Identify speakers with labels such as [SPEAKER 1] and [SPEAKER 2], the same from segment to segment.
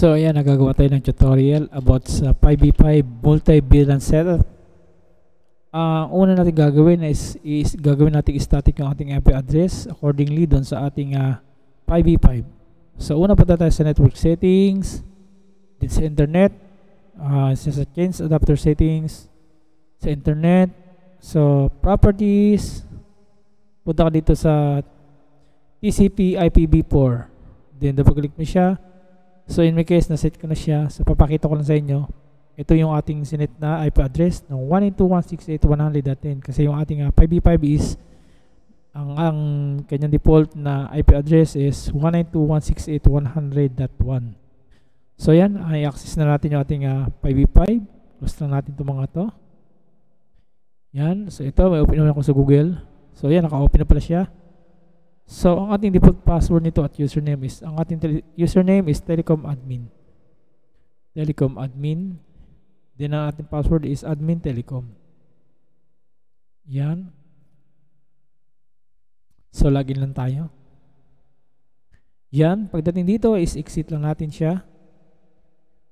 [SPEAKER 1] So ayan, nagagawa tayo ng tutorial about sa 5v5 multi-VLAN setup. Una natin gagawin is gagawin natin static yung ating IP address accordingly doon sa ating 5v5. So una punta tayo sa network settings, dito sa internet, sa change adapter settings, sa internet. So properties, punta ka dito sa TCP IPv4. Then double click mo siya. So in my case, na-set ko na siya. So papakita ko lang sa inyo. Ito yung ating sinet na IP address ng 192.168.100.10 kasi yung ating 5v5 is ang kanyang default na IP address is 192.168.100.1. So yan, i-access na natin yung ating 5v5. Close lang natin itong mga to. Yan. So ito, may open naman ako sa Google. So yan, naka-open na pala siya. So, ang ating default password nito at username is, ang ating username is telecom admin. Telecom admin. Then, ang ating password is admin telecom. Yan. So, login lang tayo. Yan. Pagdating dito is exit lang natin siya.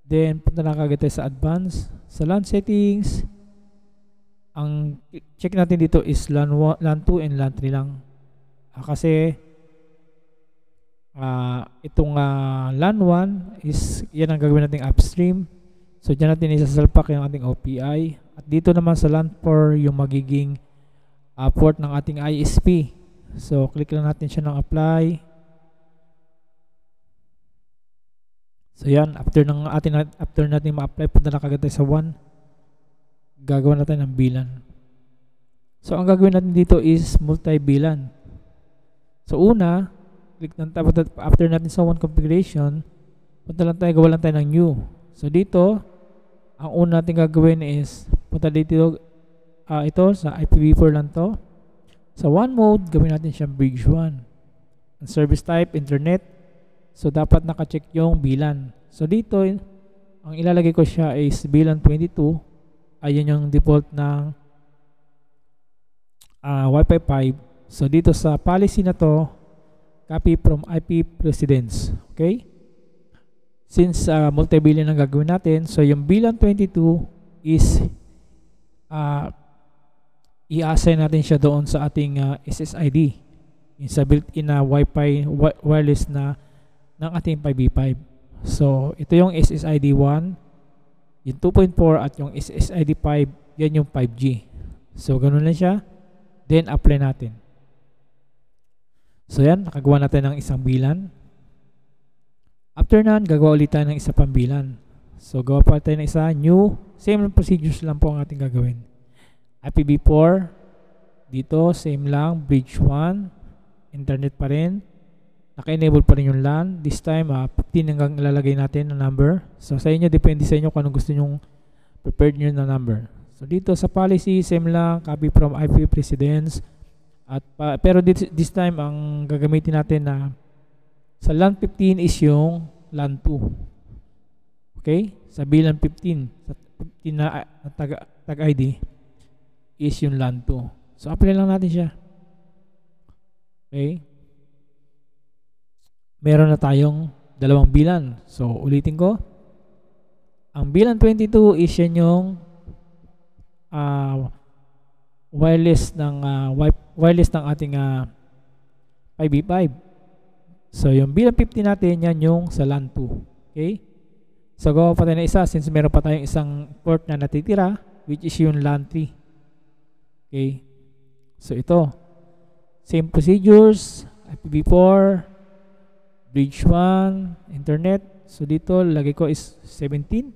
[SPEAKER 1] Then, punta na kagad tayo sa advanced. Sa LAN settings, ang check natin dito is LAN 2 and LAN 3 lang. Kasi itong LAN 1 is yan ang gagawin nating upstream. So dyan natin isasalpak yung ating OPI. At dito naman sa LAN 4 yung magiging port ng ating ISP. So click lang natin siya ng apply. So yan, after natin ma-apply, punta na kagad tayo sa 1. Gagawin natin ng VLAN. So ang gagawin natin dito is multi-VLAN. So una, click lang tayo, after natin sa 1 configuration, punta lang tayo, gawa lang tayo ng new. So dito, ang una natin gagawin is, punta dito, ito, sa IPv4 lang to. Sa 1 mode, gawin natin siyang bridge 1. Ang service type, internet. So dapat naka-check yung VLAN. So dito, ang ilalagay ko siya is VLAN 22. Ayan yung default ng Wi-Fi 5. So dito sa policy na to, copy from IP precedence. Okay? Since multi-VLAN ang gagawin natin, so yung VLAN 22 is i-assign natin siya doon sa ating SSID. Yung sa built-in na Wi-Fi wireless na ng ating 5v5. So ito yung SSID 1, yung 2.4 at yung SSID 5, yan yung 5G. So ganun lang siya. Then apply natin. So yan, nakagawa natin ng isang VLAN. After nan, gagawa ulit tayo ng isa pang VLAN. So gawa pa tayo ng isa, new, same procedures lang po ang ating gagawin. IPv4, dito same lang, bridge 1, internet pa rin. Naka-enable pa rin yung LAN. This time, 15 hanggang ilalagay natin na number. So sa inyo, depende sa inyo kung anong gusto nyong prepared nyo na number. So dito sa policy, same lang, copy from IP precedence. At pero this time ang gagamitin natin na sa LAN 15 is yung LAN 2. Okay? Sa VLAN 15, sa 15 na tag ID is yung LAN 2. So apply lang natin siya. Okay? Meron na tayong dalawang VLAN. So ulitin ko. Ang VLAN 22 is yan yung wireless ng ating 5v5. So yung VLAN 50 natin, yan yung sa LAN 2. Okay? So gawa pa tayo na isa since meron pa tayong isang port na natitira, which is yung LAN 3. Okay? So ito, same procedures, IPv4, bridge 1, internet. So dito lagay ko is 17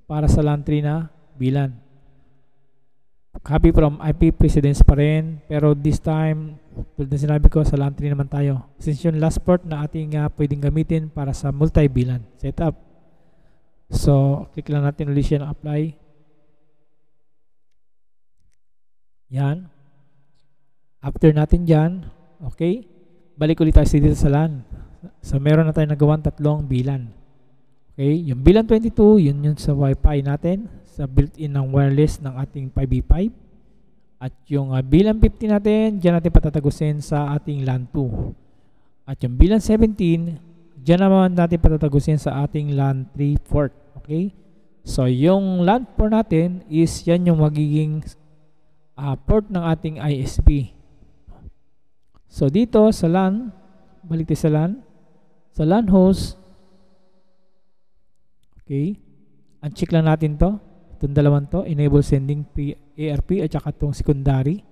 [SPEAKER 1] para sa LAN 3 na VLAN. Copy from IP precedence pa rin, pero this time, tulad na sinabi ko, sa LAN 3 naman tayo. Since yung last port na ating pwedeng gamitin para sa multi-VLAN setup. So, click lang natin ulit siya ng apply. Yan. After natin dyan, okay, balik ulit tayo dito sa LAN. So, meron na tayo nagawang tatlong VLAN. Okay, yung VLAN 22, yun yung sa Wi-Fi natin, sa built-in ng wireless ng ating 5v5. At yung VLAN 50 natin, dyan natin patatagusin sa ating LAN 2. At yung VLAN 17, Diyan naman natin patatagusin sa ating LAN 3 port. Okay? So, yung LAN port natin is yan yung magiging port ng ating ISP. So, dito sa LAN, balik tayo sa LAN host, okay, uncheck lang natin to. Itong dalawang to, enable sending ARP at saka itong secondary.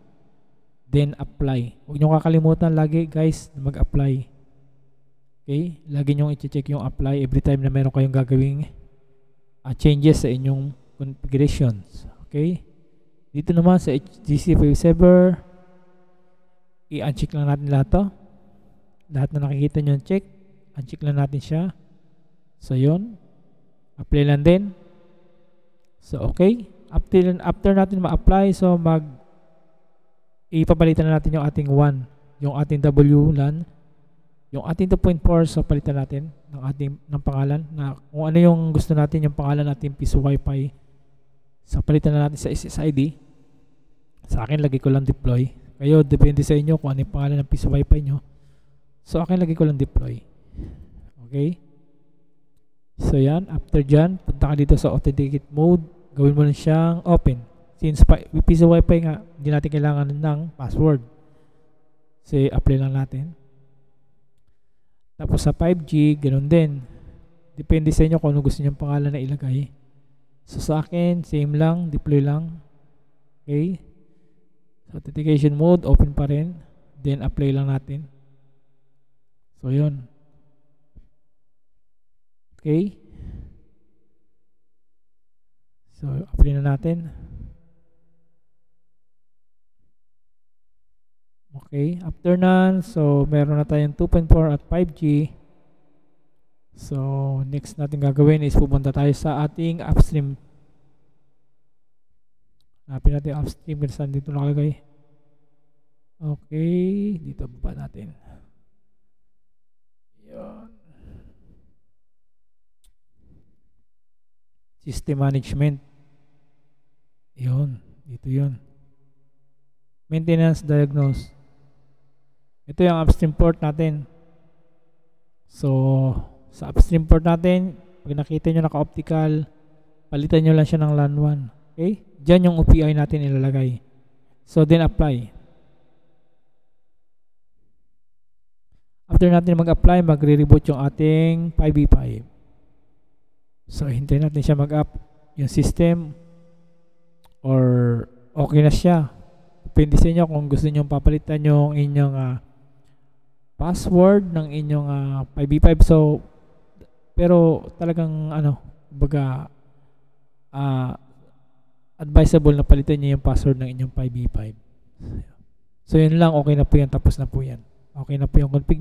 [SPEAKER 1] Then, apply. Huwag nyo kakalimutan lagi guys na mag-apply. Okay? Lagi nyo i-check yung apply every time na meron kayong gagawing changes sa inyong configurations. Okay? Dito naman sa HTTP Web Server, i-uncheck lang natin lahat to. Lahat na nakikita nyo check, uncheck lang natin siya. So, yun. Apply lang din. So, okay. After natin ma-apply, so ipapalitan na natin yung ating WAN, yung ating WLAN, yung ating 2.4, so palitan natin ng pangalan na kung ano yung gusto natin yung pangalan natin piece Wi-Fi. So palitan na natin sa SSID. Sa akin lagi ko lang deploy. Kayo depende sa inyo kung ano yung pangalan ng piece Wi-Fi nyo. So akin lagi ko lang deploy. Okay? So yan, after dyan, punta ka dito sa authenticate mode, gawin mo na siyang open. Since piece Wi-Fi nga, hindi natin kailangan ng password. So apply lang natin. Tapos sa 5G, ganoon din. Depende sa inyo kung ano gusto nyo pangalan na ilagay. So sa akin, same lang, deploy lang. Okay. So authentication mode, open pa rin. Then apply lang natin. So yun. Okay. So apply na natin. Okay, after nun, so meron na tayong 2.4 at 5G. So, next natin gagawin is pupunta tayo sa ating upstream. Hanapin natin upstream kung saan dito nakalagay. Okay, dito baba natin. Yun. System management. Yun, dito yun. Maintenance diagnose. Ito yung upstream port natin. So, sa upstream port natin, pag nakita nyo naka-optical, palitan nyo lang siya ng LAN 1. Okay? Diyan yung OPI natin ilalagay. So, then apply. After natin mag-apply, magre-reboot yung ating 5v5. So, hintayin natin siya mag-up yung system or okay na siya. Depende sa inyo kung gusto nyo papalitan yung inyong password ng inyong 5v5. So, pero talagang baga advisable na palitan nyo yung password ng inyong 5v5. So, yun lang. Okay na po yan. Tapos na po yan. Okay na po yung config.